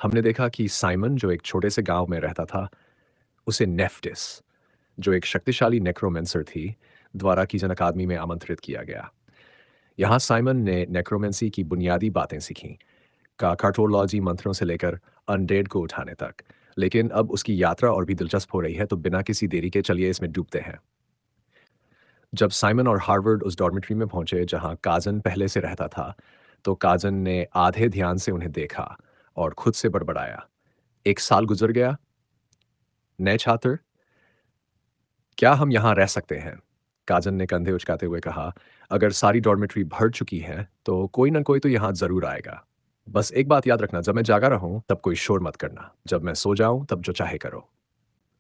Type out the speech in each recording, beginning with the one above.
हमने देखा कि साइमन जो एक छोटे से गांव में रहता था, उसे नेफ्टिस, जो एक शक्तिशाली नेक्रोमेंसर थी, द्वारा कीजन अकादमी में आमंत्रित किया गया। यहाँ साइमन ने नेक्रोमेंसी की बुनियादी बातें सीखीं, का कार्टोलॉजी मंत्रों से लेकर अनडेड को उठाने तक। लेकिन अब उसकी यात्रा और भी दिलचस्प हो रही है, तो बिना किसी देरी के चलिए इसमें डूबते हैं। जब साइमन और हार्वर्ड उस डॉर्मेट्री में पहुंचे जहां काजन पहले से रहता था, तो काजन ने आधे ध्यान से उन्हें देखा और खुद से बड़बड़ाया, एक साल गुजर गया, नए छात्र, क्या हम यहाँ रह सकते हैं? काजन ने कंधे उचकाते हुए कहा, अगर सारी डॉर्मेट्री भर चुकी है, तो कोई ना कोई तो यहाँ जरूर आएगा। बस एक बात याद रखना, जब मैं जागा रहूं तब कोई शोर मत करना, जब मैं सो जाऊं तब जो चाहे करो।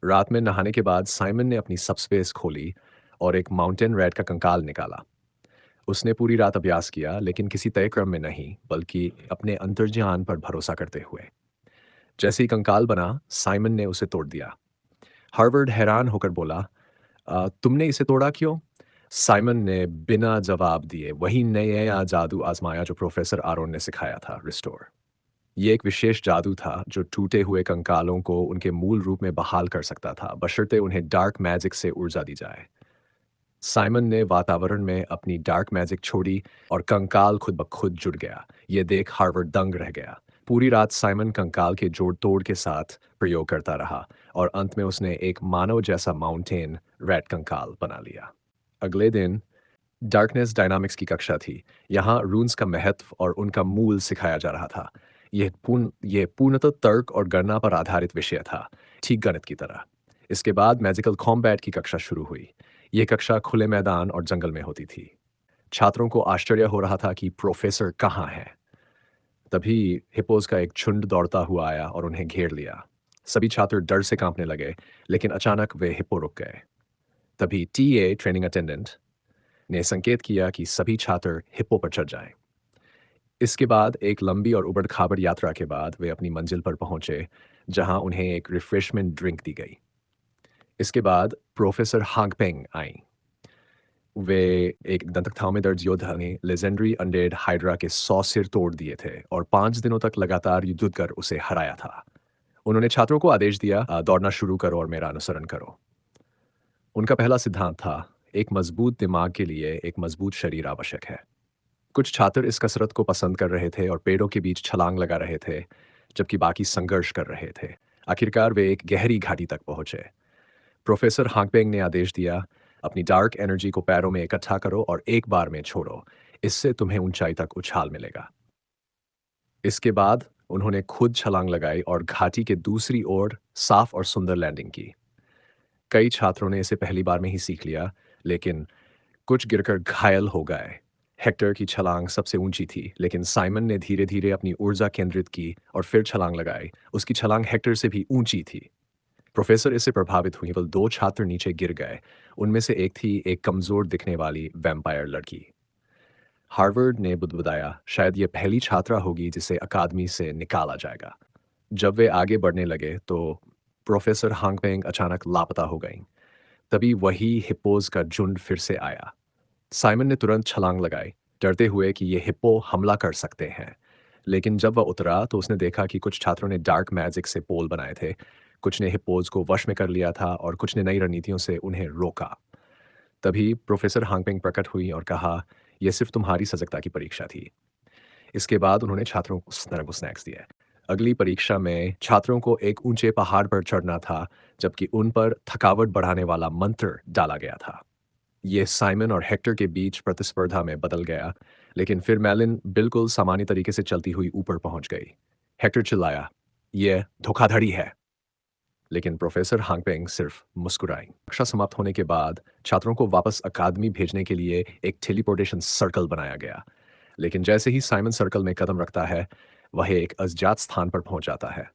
रात में नहाने के बाद साइमन ने अपनी सबस्पेस खोली और एक माउंटेन रैट का कंकाल निकाला। उसने पूरी रात अभ्यास किया, लेकिन किसी तय क्रम में नहीं, बल्कि अपने अंतर्ज्ञान पर भरोसा करते हुए। जैसे ही कंकाल बना, साइमन ने उसे तोड़ दिया। हार्वर्ड हैरान होकर बोला, तुमने इसे तोड़ा क्यों? साइमन ने बिना जवाब दिए वही नया जादू आजमाया जो प्रोफेसर आरोन ने सिखाया था, रिस्टोर। ये एक विशेष जादू था जो टूटे हुए कंकालों को उनके मूल रूप में बहाल कर सकता था, बशर्ते उन्हें डार्क मैजिक से ऊर्जा दी जाए। साइमन ने वातावरण में अपनी डार्क मैजिक छोड़ी और कंकाल खुद ब खुद जुड़ गया। ये देख हार्वर्ड दंग रह गया। पूरी रात साइमन कंकाल के जोड़ तोड़ के साथ प्रयोग करता रहा और अंत में उसने एक मानव जैसा माउंटेन रैट कंकाल बना लिया। अगले दिन डार्कनेस डायनामिक्स की कक्षा थी। यहाँ रून्स का महत्व और उनका मूल सिखाया जा रहा था। ये पूर्णतः तर्क और गणना पर आधारित विषय था, ठीक गणित की तरह। इसके बाद मैजिकल कॉम्बैट की कक्षा शुरू हुई। यह कक्षा खुले मैदान और जंगल में होती थी। छात्रों को आश्चर्य हो रहा था कि प्रोफेसर कहाँ है। तभी हिप्पोज का एक झुंड दौड़ता हुआ आया और उन्हें घेर लिया। सभी छात्र डर से कांपने लगे, लेकिन अचानक वे हिप्पो रुक गए। तभी टीए ट्रेनिंग अटेंडेंट ने संकेत किया कि सभी छात्र हिप्पो पर चढ़ जाएं। इसके बाद एक लंबी और उबड़-खाबड़ यात्रा के बाद वे अपनी मंजिल पर पहुंचे, जहां उन्हें एक रिफ्रेशमेंट ड्रिंक दी गई। इसके बाद प्रोफेसर हांगपेंग आई। वे एक दंतकथाओं में दर्ज योद्धा ने लेजेंडरी अनडेड हाइड्रा के 100 सिर तोड़ दिए थे और 5 दिनों तक लगातार युद्ध कर उसे हराया था। उन्होंने छात्रों को आदेश दिया, दौड़ना शुरू करो और मेरा अनुसरण करो। उनका पहला सिद्धांत था, एक मजबूत दिमाग के लिए एक मजबूत शरीर आवश्यक है। कुछ छात्र इस कसरत को पसंद कर रहे थे और पेड़ों के बीच छलांग लगा रहे थे, जबकि बाकी संघर्ष कर रहे थे। आखिरकार वे एक गहरी घाटी तक पहुंचे। प्रोफेसर हांगपेंग ने आदेश दिया, अपनी डार्क एनर्जी को पैरों में इकट्ठा करो और एक बार में छोड़ो। इससे तुम्हें ऊंचाई तक उछाल मिलेगा। इसके बाद उन्होंने खुद छलांग लगाई और घाटी के दूसरी ओर साफ और सुंदर लैंडिंग की। कई छात्रों ने इसे पहली बार में ही सीख लिया, लेकिन कुछ गिरकर घायल हो गए। हेक्टर की छलांग सबसे ऊंची थी, लेकिन साइमन ने धीरे धीरे अपनी ऊर्जा केंद्रित की और फिर छलांग लगाई। उसकी छलांग हेक्टर से भी ऊंची थी। प्रोफेसर इससे प्रभावित हुई। केवल 2 छात्र नीचे गिर गए। उनमें से एक थी एक कमजोर दिखने वाली वैम्पायर लड़की। हार्वर्ड ने बुदबुदाया, शायद ये पहली छात्रा होगी जिसे अकादमी से निकाला जाएगा। जब वे आगे बढ़ने लगे तो प्रोफेसर हांगपेंग अचानक लापता हो गईं। तभी वही हिप्पोज का झुंड फिर से आया। साइमन ने तुरंत छलांग लगाई, डरते हुए कि ये हिप्पो हमला कर सकते हैं। लेकिन जब वह उतरा तो उसने देखा कि कुछ छात्रों ने डार्क मैजिक से पोल बनाए थे। कुछ ने हिप्पोज को वश में कर लिया था और कुछ ने नई रणनीतियों से उन्हें रोका। तभी प्रोफेसर हांगपेंग प्रकट हुई और कहा, यह सिर्फ तुम्हारी सजगता की परीक्षा थी। इसके बाद उन्होंने छात्रों को स्नैक्स दिए। अगली परीक्षा में छात्रों को एक ऊंचे पहाड़ पर चढ़ना था, जबकि उन पर थकावट बढ़ाने वाला मंत्र डाला गया था। ये साइमन और हेक्टर के बीच प्रतिस्पर्धा में बदल गया, लेकिन फिर मैलिन बिल्कुल सामान्य तरीके से चलती हुई ऊपर पहुंच गई। हेक्टर चिल्लाया, यह धोखाधड़ी है। लेकिन प्रोफेसर हांगपेंग सिर्फ मुस्कुराई। कक्षा समाप्त होने के बाद छात्रों को वापस अकादमी भेजने के लिए एक टेलीपोर्टेशन सर्कल बनाया गया। लेकिन जैसे ही साइमन सर्कल में कदम रखता है, वह एक अज्ञात स्थान पर पहुंच जाता है।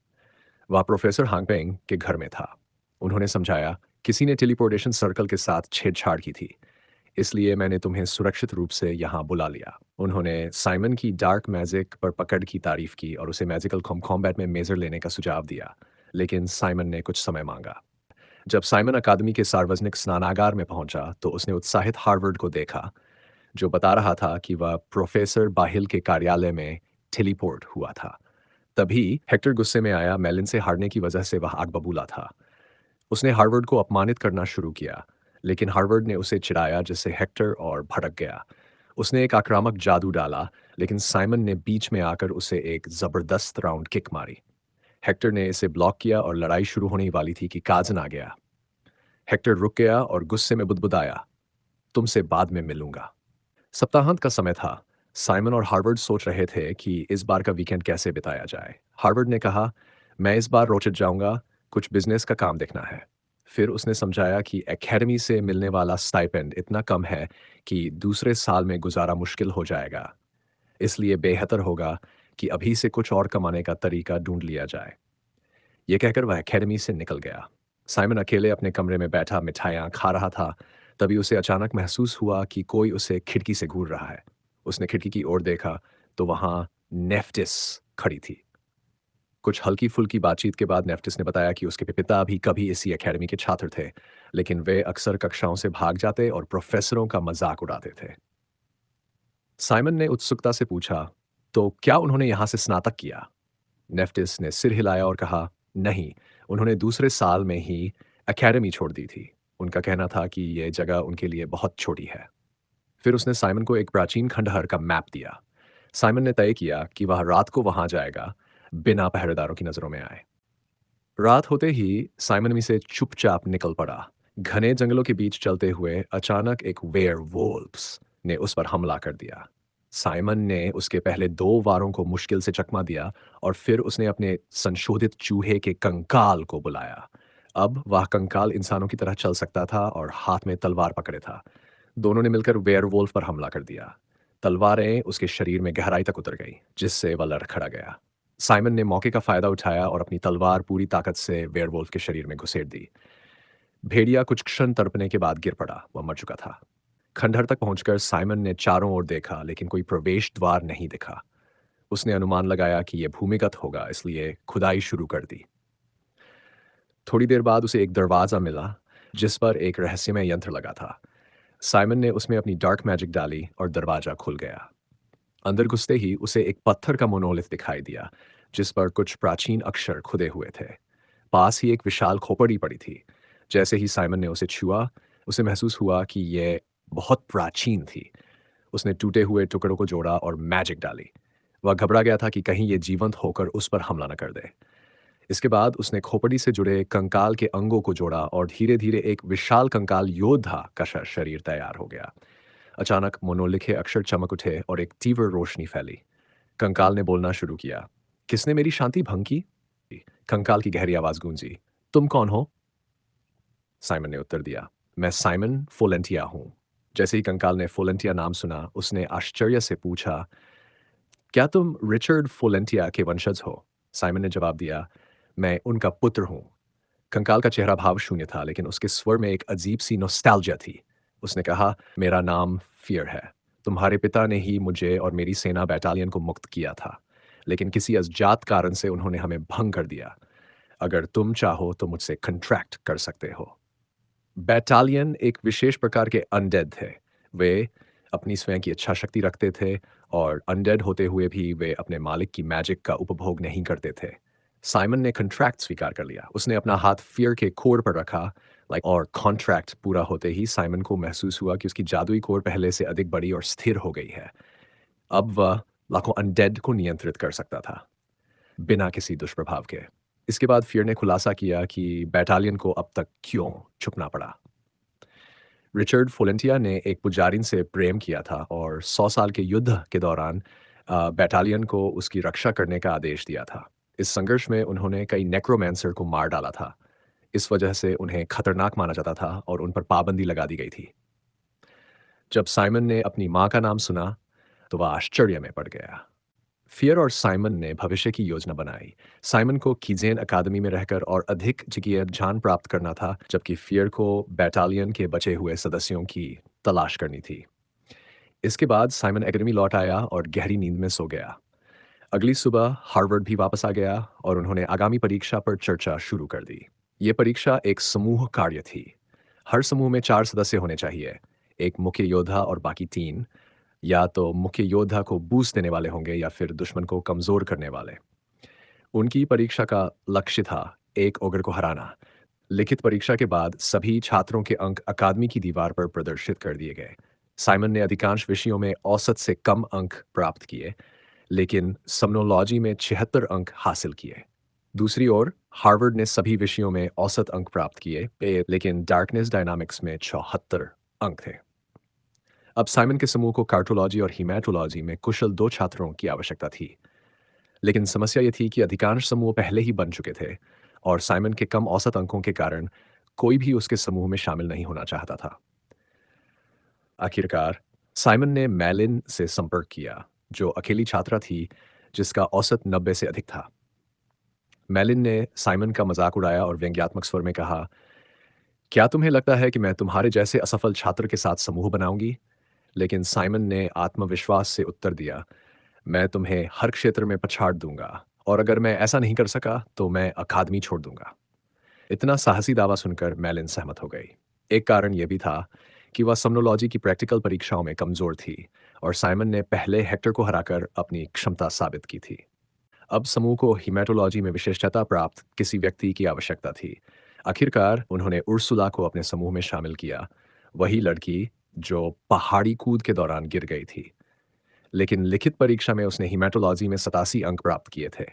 वह प्रोफेसर हांगपेंग के घर में था। उन्होंने समझाया, किसी ने टेलीपोर्टेशन सर्कल के साथ छेड़छाड़ की थी, इसलिए मैंने तुम्हें सुरक्षित रूप से यहाँ बुला लिया। उन्होंने साइमन की डार्क मैजिक पर पकड़ की तारीफ की और उसे मैजिकल कॉम्बैट में मेजर लेने का सुझाव दिया, लेकिन साइमन ने कुछ समय मांगा। जब साइमन अकादमी के सार्वजनिक स्नानागार में पहुंचा तो उसने उत्साहित हार्वर्ड को देखा, जो बता रहा था कि वह प्रोफेसर बाहिल के कार्यालय में टेलीपोर्ट हुआ था। तभी हेक्टर गुस्से में आया। मेलिन से हारने की वजह से वह आग बबूला था। उसने हार्वर्ड को अपमानित करना शुरू किया, लेकिन हार्वर्ड ने उसे चिढ़ाया जिससे हेक्टर और भड़क गया। उसने एक आक्रामक जादू डाला, लेकिन साइमन ने बीच में आकर उसे एक जबरदस्त राउंड किक मारी। हेक्टर ने इसे ब्लॉक किया और लड़ाई शुरू होने वाली थी कि काजन आ गया। हेक्टर रुक गया और गुस्से में बुदबुदाया, तुमसे बाद में मिलूंगा। सप्ताहांत का समय था। साइमन और हार्वर्ड सोच रहे थे कि इस बार का वीकेंड कैसे बिताया जाए। हार्वर्ड ने कहा, मैं इस बार रोचक जाऊंगा, कुछ बिजनेस का काम देखना है। फिर उसने समझाया कि एकेडमी से मिलने वाला स्टाइपेंड इतना कम है कि दूसरे साल में गुजारा मुश्किल हो जाएगा। इसलिए बेहतर होगा कि अभी से कुछ और कमाने का तरीका ढूंढ लिया जाए। ये कहकर वह एकेडमी से निकल गया। साइमन अकेले अपने कमरे में बैठा मिठाइयाँ खा रहा था। तभी उसे अचानक महसूस हुआ कि कोई उसे खिड़की से घूर रहा है। उसने खिड़की की ओर देखा तो वहां नेफ्टिस खड़ी थी। कुछ हल्की फुल्की बातचीत के बाद नेफ्टिस ने बताया कि उसके पिता भी कभी इसी एकेडमी के छात्र थे, लेकिन वे अक्सर कक्षाओं से भाग जाते और प्रोफेसरों का मजाक उड़ाते थे। साइमन ने उत्सुकता से पूछा, तो क्या उन्होंने यहां से स्नातक किया? नेफ्टिस ने सिर हिलाया और कहा, नहीं, उन्होंने दूसरे साल में ही एकेडमी छोड़ दी थी। उनका कहना था कि यह जगह उनके लिए बहुत छोटी है। फिर उसने साइमन को एक प्राचीन खंडहर का मैप दिया। साइमन ने तय किया कि वह रात को वहां जाएगा, बिना पहरेदारों की नजरों में आए। रात होते ही साइमन में से चुपचाप निकल पड़ा। घने जंगलों के बीच चलते हुए अचानक एक वेयरवुल्व्स ने उस पर हमला कर दिया। साइमन ने उसके पहले 2 वारों को मुश्किल से चकमा दिया और फिर उसने अपने संशोधित चूहे के कंकाल को बुलाया। अब वह कंकाल इंसानों की तरह चल सकता था और हाथ में तलवार पकड़े था। दोनों ने मिलकर वेयरवुल्फ पर हमला कर दिया। तलवारें उसके शरीर में गहराई तक उतर गई, जिससे वह लड़खड़ा गया। साइमन ने मौके का फायदा उठाया और अपनी तलवार पूरी ताकत से वेयरवुल्फ के शरीर में घुसेड़ दी। भेड़िया कुछ क्षण तड़पने के बाद गिर पड़ा। वह मर चुका था। खंडहर तक पहुंचकर साइमन ने चारों ओर देखा, लेकिन कोई प्रवेश द्वार नहीं दिखा। उसने अनुमान लगाया कि यह भूमिगत होगा, इसलिए खुदाई शुरू कर दी। थोड़ी देर बाद उसे एक दरवाजा मिला, जिस पर एक रहस्यमय यंत्र लगा था। साइमन ने उसमें अपनी डार्क मैजिक डाली और दरवाजा खुल गया। अंदर घुसते ही उसे एक पत्थर का मोनोलिथ दिखाई दिया, जिस पर कुछ प्राचीन अक्षर खुदे हुए थे। पास ही एक विशाल खोपड़ी पड़ी थी। जैसे ही साइमन ने उसे छुआ, उसे महसूस हुआ कि यह बहुत प्राचीन थी। उसने टूटे हुए टुकड़ों को जोड़ा और मैजिक डाली। वह घबरा गया था कि कहीं यह जीवंत होकर उस पर हमला न कर दे। इसके बाद उसने खोपड़ी से जुड़े कंकाल के अंगों को जोड़ा और धीरे धीरे एक विशाल कंकाल योद्धा का शरीर तैयार हो गया। अचानक मनोलिखे अक्षर चमक उठे और एक तीव्र रोशनी फैली। कंकाल ने बोलना शुरू किया, किसने मेरी शांति भंग की? कंकाल की गहरी आवाज गूंजी, तुम कौन हो? साइमन ने उत्तर दिया, मैं साइमन फोलेंटिया हूं। जैसे ही कंकाल ने फोलेंटिया नाम सुना, उसने आश्चर्य से पूछा, क्या तुम रिचर्ड फोलेंटिया के वंशज हो? साइमन ने जवाब दिया, मैं उनका पुत्र हूं। कंकाल का चेहरा भाव शून्य था, लेकिन उसके स्वर में एक अजीब सी नॉस्टैल्जिया थी। उसने कहा, मेरा नाम फियर है। तुम्हारे पिता ने ही मुझे और मेरी सेना बैटालियन को मुक्त किया था, लेकिन किसी अज्ञात कारण से उन्होंने हमें भंग कर दिया। अगर तुम चाहो तो मुझसे कंट्रैक्ट कर सकते हो। बैटालियन एक विशेष प्रकार के अनडेड थे। वे अपनी स्वयं की इच्छा शक्ति रखते थे और अनडेड होते हुए भी वे अपने मालिक की मैजिक का उपभोग नहीं करते थे। साइमन ने कॉन्ट्रैक्ट स्वीकार कर लिया। उसने अपना हाथ फियर के कोर पर रखा, और कॉन्ट्रैक्ट पूरा होते ही साइमन को महसूस हुआ कि उसकी जादुई कोर पहले से अधिक बड़ी और स्थिर हो गई है। अब वह लाखों अनडेड को नियंत्रित कर सकता था, बिना किसी दुष्प्रभाव के। इसके बाद फियर ने खुलासा किया कि बैटालियन को अब तक क्यों छुपना पड़ा। रिचर्ड फोलेंटिया ने एक पुजारिन से प्रेम किया था और 100 साल के युद्ध के दौरान बैटालियन को उसकी रक्षा करने का आदेश दिया था। इस संघर्ष में उन्होंने कई नेक्रोमैंसर को मार डाला था। इस वजह से उन्हें खतरनाक माना जाता था और उन पर पाबंदी लगा दी गई थी। जब साइमन ने अपनी माँ का नाम सुना, तो वह आश्चर्य में पड़ गया। फियर और साइमन ने भविष्य की योजना बनाई। साइमन को कीजेन अकादमी में रहकर और अधिक जगह ज्ञान प्राप्त करना था, जबकि फियर को बैटालियन के बचे हुए सदस्यों की तलाश करनी थी। इसके बाद साइमन एकेडमी लौट आया और गहरी नींद में सो गया। अगली सुबह हार्वर्ड भी वापस आ गया और उन्होंने आगामी परीक्षा पर चर्चा शुरू कर दी। ये परीक्षा एक समूह कार्य थी। हर समूह में 4 सदस्य होने चाहिए, एक मुख्य योद्धा और बाकी 3 या तो मुख्य योद्धा को बूस्ट देने वाले होंगे या फिर दुश्मन को कमजोर करने वाले। उनकी परीक्षा का लक्ष्य था एक ओगर को हराना। लिखित परीक्षा के बाद सभी छात्रों के अंक अकादमी की दीवार पर प्रदर्शित कर दिए गए। साइमन ने अधिकांश विषयों में औसत से कम अंक प्राप्त किए, लेकिन समनोलॉजी में 76 अंक हासिल किए। दूसरी ओर हार्वर्ड ने सभी विषयों में औसत अंक प्राप्त किए, लेकिन डार्कनेस डायनामिक्स में 74 अंक थे। अब साइमन के समूह को कार्टोलॉजी और हीमेटोलॉजी में कुशल 2 छात्रों की आवश्यकता थी। लेकिन समस्या ये थी कि अधिकांश समूह पहले ही बन चुके थे और साइमन के कम औसत अंकों के कारण कोई भी उसके समूह में शामिल नहीं होना चाहता था। आखिरकार साइमन ने मैलिन से संपर्क किया, जो अकेली छात्रा थी जिसका औसत 90 से अधिक था। मैलिन ने साइमन का मजाक उड़ाया और व्यंग्यात्मक स्वर में कहा, क्या तुम्हें लगता है कि मैं तुम्हारे जैसे असफल छात्र के साथ समूह बनाऊंगी? लेकिन साइमन ने आत्मविश्वास से उत्तर दिया, मैं तुम्हें हर क्षेत्र में पछाड़ दूंगा और अगर मैं ऐसा नहीं कर सका तो मैं अकादमी छोड़ दूंगा। इतना साहसी दावा सुनकर मैलिन सहमत हो गई। एक कारण यह भी था कि वह समनोलॉजी की प्रैक्टिकल परीक्षाओं में कमजोर थी और साइमन ने पहले हेक्टर को हराकर अपनी क्षमता साबित की थी। अब समूह को हीमेटोलॉजी में विशिष्टता प्राप्त किसी व्यक्ति की आवश्यकता थी। आखिरकार उन्होंने उर्सुला को अपने समूह में शामिल किया, वही लड़की जो पहाड़ी कूद के दौरान गिर गई थी। लेकिन लिखित परीक्षा में उसने हीमेटोलॉजी में 87 अंक प्राप्त किए थे।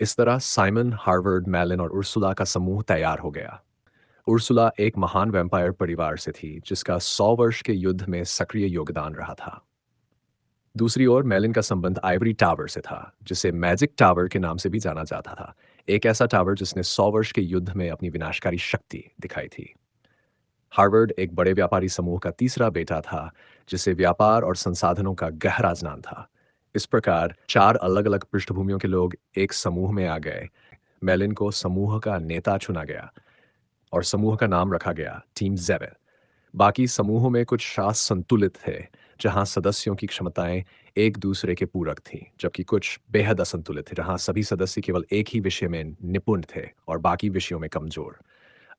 इस तरह साइमन, हार्वर्ड, मैलिन और उर्सुला का समूह तैयार हो गया। उर्सुला एक महान वैम्पायर परिवार से थी जिसका 100 वर्ष के युद्ध में सक्रिय योगदान रहा था। दूसरी ओर मेलिन का संबंध आइवरी टावर से था, जिसे मैजिक टावर के नाम से भी जाना जाता था। एक ऐसा टावर जिसने 100 वर्ष के युद्ध में अपनी विनाशकारी शक्ति दिखाई थी। हार्वर्ड एक बड़े व्यापारी समूह का तीसरा बेटा था, जिसे व्यापार और संसाधनों का गहरा ज्ञान था। इस प्रकार 4 अलग-अलग पृष्ठभूमियों के लोग एक समूह में आ गए। मेलिन को समूह का नेता चुना गया और समूह का नाम रखा गया टीम ज़ेवन। बाकी समूहों में कुछ शास्त्र संतुलित थे, जहां सदस्यों की क्षमताएं एक दूसरे के पूरक थीं, जबकि कुछ बेहद असंतुलित थे, जहां सभी सदस्य केवल एक ही विषय में निपुण थे और बाकी विषयों में कमजोर।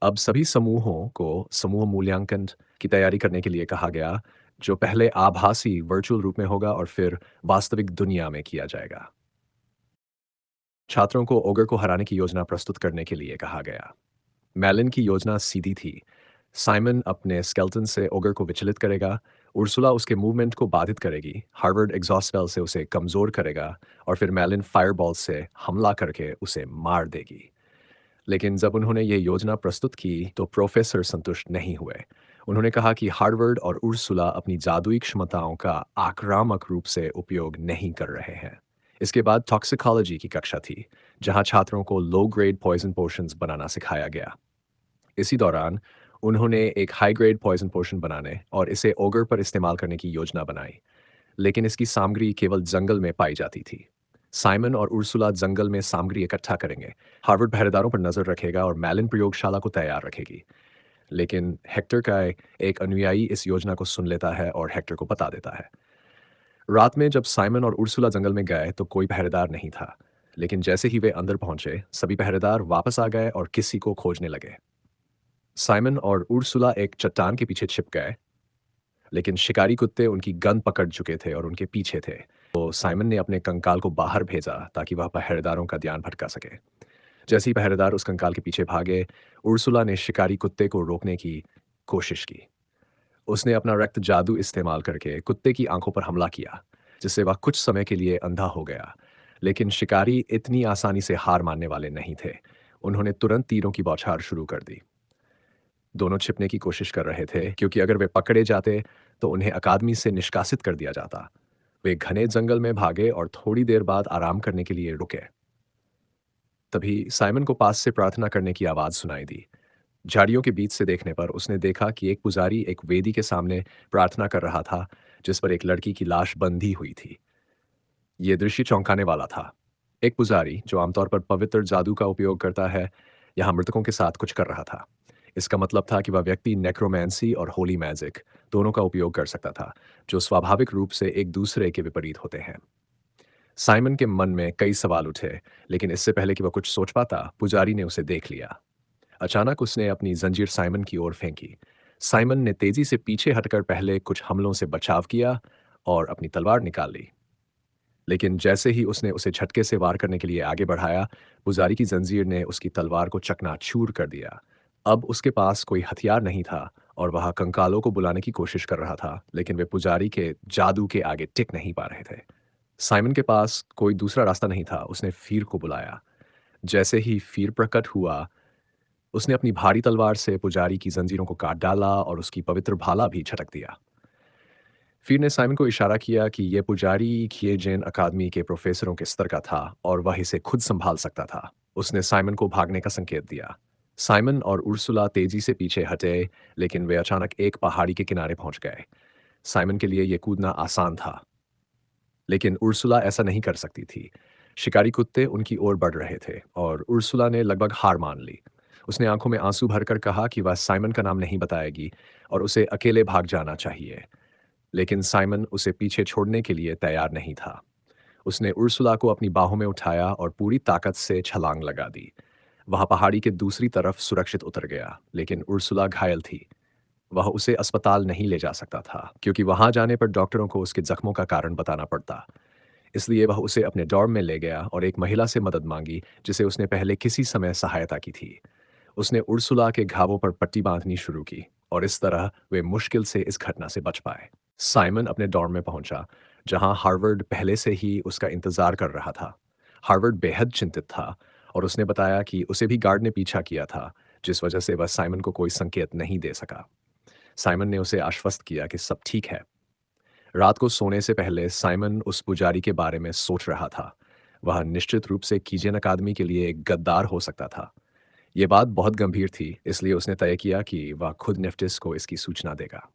अब सभी समूहों को समूह मूल्यांकन की तैयारी करने के लिए कहा गया, जो पहले आभासी वर्चुअल रूप में होगा और फिर वास्तविक दुनिया में किया जाएगा। छात्रों को ओगर को हराने की योजना प्रस्तुत करने के लिए कहा गया। मैलिन की योजना सीधी थी। साइमन अपने स्केलेटन से ओगर को विचलित करेगा, उर्सुला उसके मूवमेंट को बाधित करेगी, हार्वर्ड एग्जॉस्ट स्पेल से उसे कमजोर करेगा और फिर मैलिन फायरबॉल से हमला करके उसे मार देगी। लेकिन जब उन्होंने ये योजना प्रस्तुत की तो प्रोफेसर संतुष्ट नहीं हुए। उन्होंने कहा कि हार्वर्ड और उर्सुला अपनी जादुई क्षमताओं का आक्रामक रूप से उपयोग नहीं कर रहे हैं। इसके बाद टॉक्सिकोलॉजी की कक्षा थी, जहां छात्रों को लो ग्रेड पॉइजन पोशंस बनाना सिखाया गया। इसी दौरान उन्होंने एक हाई ग्रेड पॉइजन पोशन बनाने और इसे ओगर पर इस्तेमाल करने की योजना बनाई, लेकिन इसकी सामग्री केवल जंगल में पाई जाती थी। साइमन और उर्सुला जंगल में सामग्री इकट्ठा करेंगे, हार्वर्ड पहरेदारों पर नजर रखेगा और मैलिन प्रयोगशाला को तैयार रखेगी। लेकिन हेक्टर का एक अनुयायी इस योजना को सुन लेता है और हेक्टर को बता देता है। रात में जब साइमन और उर्सुला जंगल में गए तो कोई पहरेदार नहीं था, लेकिन जैसे ही वे अंदर पहुंचे सभी पहरेदार वापस आ गए और किसी को खोजने लगे। साइमन और उर्सुला एक चट्टान के पीछे छिप गए, लेकिन शिकारी कुत्ते उनकी गन पकड़ चुके थे और उनके पीछे थे। तो साइमन ने अपने कंकाल को बाहर भेजा ताकि वह पहरेदारों का ध्यान भटका सके। जैसे ही पहरेदार उस कंकाल के पीछे भागे, उर्सुला ने शिकारी कुत्ते को रोकने की कोशिश की। उसने अपना रक्त जादू इस्तेमाल करके कुत्ते की आंखों पर हमला किया, जिससे वह कुछ समय के लिए अंधा हो गया। लेकिन शिकारी इतनी आसानी से हार मानने वाले नहीं थे। उन्होंने तुरंत तीरों की बौछार शुरू कर दी। दोनों छिपने की कोशिश कर रहे थे, क्योंकि अगर वे पकड़े जाते तो उन्हें अकादमी से निष्कासित कर दिया जाता। वे घने जंगल में भागे और थोड़ी देर बाद आराम करने के लिए रुके। तभी साइमन को पास से प्रार्थना करने की आवाज सुनाई दी। झाड़ियों के बीच से देखने पर उसने देखा कि एक पुजारी एक वेदी के सामने प्रार्थना कर रहा था, जिस पर एक लड़की की लाश बंधी हुई थी। ये दृश्य चौंकाने वाला था। एक पुजारी, जो आमतौर पर पवित्र जादू का उपयोग करता है, यहाँ मृतकों के साथ कुछ कर रहा था। इसका मतलब था कि वह व्यक्ति नेक्रोमैंसी और होली मैजिक दोनों का उपयोग कर सकता था, जो स्वाभाविक रूप से एक दूसरे के विपरीत होते हैं। साइमन के मन में कई सवाल उठे, लेकिन इससे पहले कि वह कुछ सोच पाता, पुजारी ने उसे देख लिया। अचानक उसने अपनी जंजीर साइमन की ओर फेंकी। साइमन ने तेजी से पीछे हटकर पहले कुछ हमलों से बचाव किया और अपनी तलवार निकाल ली। लेकिन जैसे ही उसने उसे झटके से वार करने के लिए आगे बढ़ाया, पुजारी की जंजीर ने उसकी तलवार को चकनाचूर कर दिया। अब उसके पास कोई हथियार नहीं था और वह कंकालों को बुलाने की कोशिश कर रहा था, लेकिन वे पुजारी के जादू के आगे टिक नहीं पा रहे थे। साइमन के पास कोई दूसरा रास्ता नहीं था, उसने फीर को बुलाया। जैसे ही फीर प्रकट हुआ, उसने अपनी भारी तलवार से पुजारी की जंजीरों को काट डाला और उसकी पवित्र भाला भी झटक दिया। फीर ने साइमन को इशारा किया कि यह पुजारी खिएजेन अकादमी के प्रोफेसरों के स्तर का था और वह इसे खुद संभाल सकता था। उसने साइमन को भागने का संकेत दिया। साइमन और उर्सुला तेजी से पीछे हटे, लेकिन वे अचानक एक पहाड़ी के किनारे पहुंच गए। साइमन के लिए यह कूदना आसान था, लेकिन उर्सुला ऐसा नहीं कर सकती थी। शिकारी कुत्ते उनकी ओर बढ़ रहे थे और उर्सुला ने लगभग हार मान ली। उसने आंखों में आंसू भरकर कहा कि वह साइमन का नाम नहीं बताएगी और उसे अकेले भाग जाना चाहिए। लेकिन साइमन उसे पीछे छोड़ने के लिए तैयार नहीं था। उसने उर्सुला को अपनी बाहों में उठाया और पूरी ताकत से छलांग लगा दी। वह पहाड़ी के दूसरी तरफ सुरक्षित उतर गया, लेकिन उर्सुला घायल थी। वह उसे अस्पताल नहीं ले जा सकता था, क्योंकि वहां जाने पर डॉक्टरों को उसके जख्मों का कारण बताना पड़ता। इसलिए वह उसे अपने डॉर्म में ले गया और एक महिला से मदद मांगी, जिसे उसने पहले किसी समय सहायता की थी। उसने उर्सुला के घावों पर पट्टी बांधनी शुरू की और इस तरह वे मुश्किल से इस घटना से बच पाए। साइमन अपने डॉर्म में पहुंचा, जहां हार्वर्ड पहले से ही उसका इंतजार कर रहा था। हार्वर्ड बेहद चिंतित था और उसने बताया कि उसे भी गार्ड ने पीछा किया था, जिस वजह से वह साइमन को कोई संकेत नहीं दे सका। साइमन ने उसे आश्वस्त किया कि सब ठीक है। रात को सोने से पहले साइमन उस पुजारी के बारे में सोच रहा था। वह निश्चित रूप से कीजेन अकादमी के लिए एक गद्दार हो सकता था। ये बात बहुत गंभीर थी, इसलिए उसने तय किया कि वह खुद नेफ्टिस को इसकी सूचना देगा।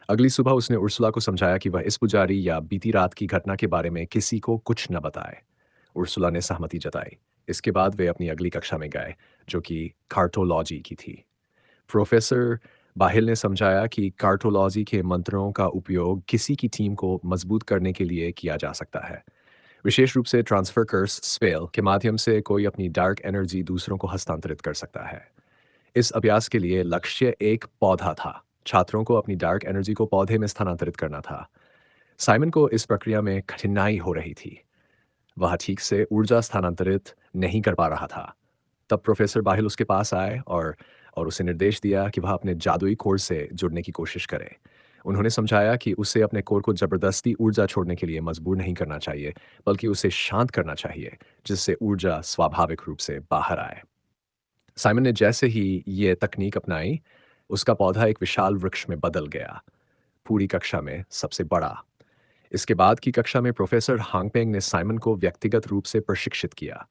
अगली सुबह उसने उर्सुला को समझाया कि वह इस पुजारी या बीती रात की घटना के बारे में किसी को कुछ न बताए। उर्सुला ने सहमति जताई। इसके बाद वे अपनी अगली कक्षा में गए, जो कि कार्टोलॉजी की थी। प्रोफेसर बाहिल ने समझाया कि कार्टोलॉजी के मंत्रों का उपयोग किसी की टीम को मजबूत करने के लिए किया जा सकता है। विशेष रूप से ट्रांसफर कर्स स्पेल के माध्यम से कोई अपनी डार्क एनर्जी दूसरों को हस्तांतरित कर सकता है। इस अभ्यास के लिए लक्ष्य एक पौधा था। छात्रों को अपनी डार्क एनर्जी को पौधे में स्थानांतरित करना था। साइमन को इस प्रक्रिया में कठिनाई हो रही थी। वह ठीक से ऊर्जा स्थानांतरित नहीं कर पा रहा था। तब प्रोफेसर बाहिल उसके पास आए और उसे निर्देश दिया कि वह अपने जादुई कोर से जुड़ने की कोशिश करे। उन्होंने समझाया कि उसे अपने कोर को जबरदस्ती ऊर्जा छोड़ने के लिए मजबूर नहीं करना चाहिए, बल्कि उसे शांत करना चाहिए, जिससे ऊर्जा स्वाभाविक रूप से बाहर आए। साइमन ने जैसे ही ये तकनीक अपनाई, उसका पौधा एक विशाल वृक्ष में बदल गया, पूरी कक्षा में सबसे बड़ा। इसके बाद की कक्षा में प्रोफेसर हांगपेंग ने साइमन को व्यक्तिगत रूप से प्रशिक्षित किया।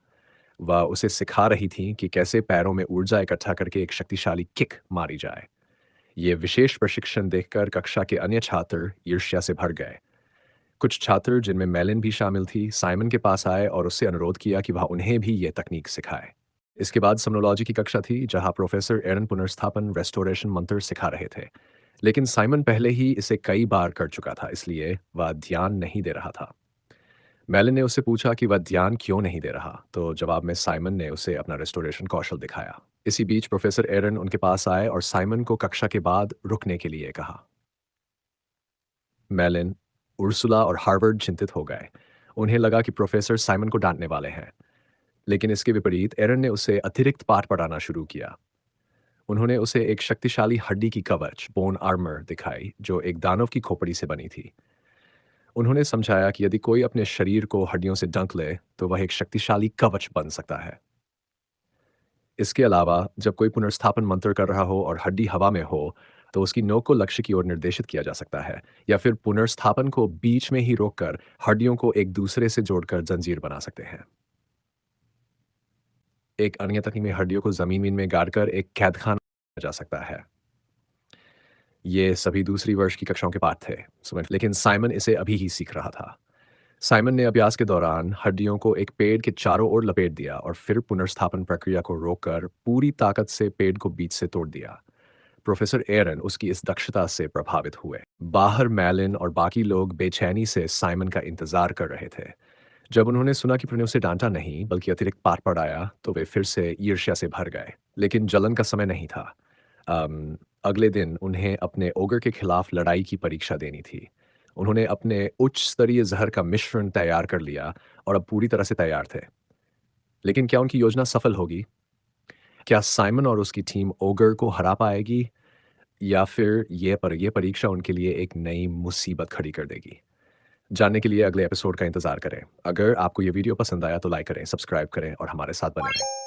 वह उसे सिखा रही थी कि कैसे पैरों में ऊर्जा इकट्ठा करके एक शक्तिशाली किक मारी जाए। ये विशेष प्रशिक्षण देखकर कक्षा के अन्य छात्र ईर्ष्या से भर गए। कुछ छात्र, जिनमें मेलिन भी शामिल थी, साइमन के पास आए और उससे अनुरोध किया कि वह उन्हें भी ये तकनीक सिखाए। इसके बाद समनोलॉजी की कक्षा थी, जहां प्रोफेसर एरन पुनर्स्थापन रेस्टोरेशन मंत्र सिखा रहे थे। लेकिन साइमन पहले ही इसे कई बार कर चुका था, इसलिए वह ध्यान नहीं दे रहा था। मेलिन ने उससे पूछा कि वह ध्यान क्यों नहीं दे रहा, तो जवाब में साइमन ने उसे अपना रेस्टोरेशन कौशल दिखाया। इसी बीच प्रोफेसर एरन उनके पास आए और साइमन को कक्षा के बाद रुकने के लिए कहा। मेलिन, उर्सुला और हार्वर्ड चिंतित हो गए। उन्हें लगा कि प्रोफेसर साइमन को डांटने वाले हैं। लेकिन इसके विपरीत एरन ने उसे अतिरिक्त पाठ पढ़ाना शुरू किया। उन्होंने उसे एक शक्तिशाली हड्डी की कवच बोन आर्मर दिखाई, जो एक दानव की खोपड़ी से बनी थी। उन्होंने समझाया कि यदि कोई अपने शरीर को हड्डियों से डंक ले, तो वह एक शक्तिशाली कवच बन सकता है। इसके अलावा जब कोई पुनर्स्थापन मंत्र कर रहा हो और हड्डी हवा में हो, तो उसकी नोक को लक्ष्य की ओर निर्देशित किया जा सकता है, या फिर पुनर्स्थापन को बीच में ही रोककर हड्डियों को एक दूसरे से जोड़कर जंजीर बना सकते हैं। एक अन्य तकनीक में हड्डियों को जमीन में गाड़कर एक कैदखाना बनाया जा सकता है। ये सभी दूसरी वर्ष की कक्षाओं के पाठ थे, लेकिन साइमन इसे अभी ही सीख रहा था। साइमन ने अभ्यास के दौरान हड्डियों को एक पेड़ के चारों ओर लपेट दिया और फिर पुनर्स्थापन प्रक्रिया को रोककर पूरी ताकत से पेड़ को बीच से तोड़ दिया। प्रोफेसर एरन उसकी इस दक्षता से प्रभावित हुए। बाहर मैलिन और बाकी लोग बेचैनी से साइमन का इंतजार कर रहे थे। जब उन्होंने सुना कि उन्होंने उसे डांटा नहीं बल्कि अतिरिक्त पाठ पढ़ाया, तो वे फिर से ईर्ष्या से भर गए। लेकिन जलन का समय नहीं था। अगले दिन उन्हें अपने ओगर के खिलाफ लड़ाई की परीक्षा देनी थी। उन्होंने अपने उच्च स्तरीय ज़हर का मिश्रण तैयार कर लिया और अब पूरी तरह से तैयार थे। लेकिन क्या उनकी योजना सफल होगी? क्या साइमन और उसकी टीम ओगर को हरा पाएगी या फिर ये परीक्षा उनके लिए एक नई मुसीबत खड़ी कर देगी? जानने के लिए अगले एपिसोड का इंतज़ार करें। अगर आपको ये वीडियो पसंद आया तो लाइक करें, सब्सक्राइब करें और हमारे साथ बने रहें।